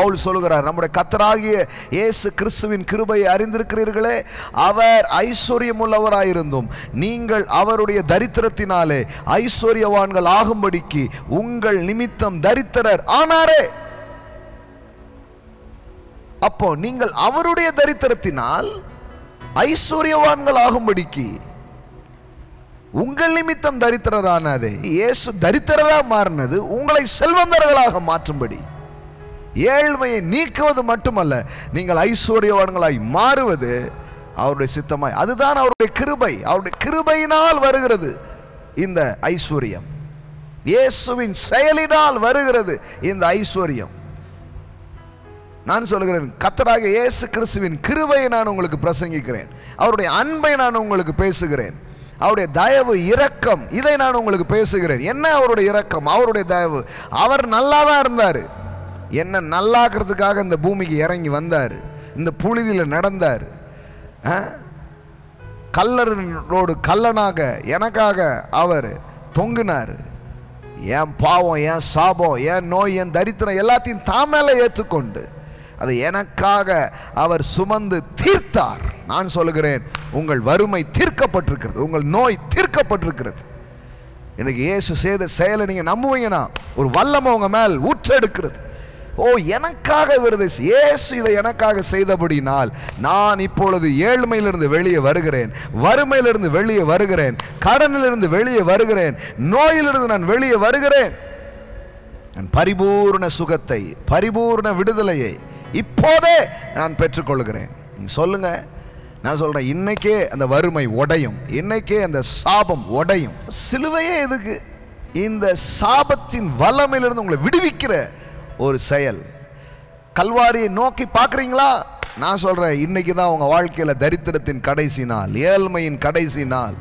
பவுல் சொல்கிறார், நம்முடைய கர்த்தராகிய இயேசு கிறிஸ்துவின் கிருபையை அறிந்திருக்கிறீர்களே, அவர் ஐஸ்வர்யம் உள்ளவராயிருந்தும் நீங்கள் அவருடைய தரித்திரத்தினாலே ஐஸ்வர்யவான்கள் ஆகும்படிக்கு உங்கள் நிமித்தம் தரித்திரர் ஆனாரே. அப்போ நீங்கள் அவருடைய தரித்திரத்தினால் ஐஸ்வர்யவான்கள் ஆகும்படிக்கு உங்கள் நிமித்தம் தரித்திரரானதே. இயேசு தரித்திரராக மாறினது உங்களை செல்வந்தர்களாக மாற்றும்படி. ஏழ்மையை நீக்குவது மட்டுமல்ல, நீங்கள் ஐஸ்வர்யவான்களாய் மாறுவது அவருடைய சித்தமாய். அதுதான் அவருடைய கிருபை. அவருடைய கிருபையினால் வருகிறது இந்த ஐஸ்வர்யம். இயேசுவின் செயலினால் வருகிறது இந்த ஐஸ்வர்யம். நான் சொல்லுகிறேன், கர்த்தராகிய இயேசு கிறிஸ்துவின் கிருபையை நான் உங்களுக்கு பிரசங்கிக்கிறேன். அவருடைய அன்பை நான் உங்களுக்கு பேசுகிறேன். அவருடைய தயவு, இரக்கம், இதை நான் உங்களுக்கு பேசுகிறேன். என்ன அவருடைய இரக்கம், அவருடைய தயவு? அவர் நல்லா தான் இருந்தார். என்ன நல்லாக்குறதுக்காக இந்த பூமிக்கு இறங்கி வந்தார். இந்த புழுதியில் நடந்தார். கல்லரோடு கல்லனாக எனக்காக அவர் தொங்கினார். என் பாவம், என் சாபம், என் நோய், என் தரித்திரம் எல்லாத்தையும் தான் மேலே ஏற்றுக்கொண்டு அதை எனக்காக அவர் சுமந்து தீர்த்தார். நான் சொல்லுகிறேன், உங்கள் வறுமை தீர்க்கப்பட்டிருக்கிறது, உங்கள் நோய் தீர்க்கப்பட்டிருக்கிறது. எனக்கு இயேசு செய்த செயலை நீங்கள் நம்புவீங்கன்னா ஒரு வல்லமை உங்கள் மேல் ஊற்றெடுக்கிறது. ஓ, எனக்காக வருது, இயேசு இதை எனக்காக செய்தபடினால் நான் இப்பொழுது ஏழ்மையிலிருந்து வெளியே வருகிறேன், வறுமையிலிருந்து வெளியே வருகிறேன், கடனிலிருந்து வெளியே வருகிறேன், நோயிலிருந்து நான் வெளியே வருகிறேன். நான் பரிபூர்ண சுகத்தை, பரிபூர்ண விடுதலையை இப்போதே நான் பெற்றுக்கொள்கிறேன். நீங்க சொல்லுங்க. நான் சொல்றேன், இன்னைக்கே அந்த வறுமை உடையும், இன்னைக்கே அந்த சாபம் உடையும். சிலுவையே எதுக்கு? இந்த சாபத்தின் வல்லமையிலிருந்து உங்களை விடுவிக்கிற ஒரு செயல். கல்வாரியை நோக்கி பார்க்குறீங்களா? நான் சொல்றேன், இன்னைக்கு தான் உங்க வாழ்க்கையில தரித்திரத்தின் கடைசி நாள், ஏழ்மையின் கடைசி நாள்.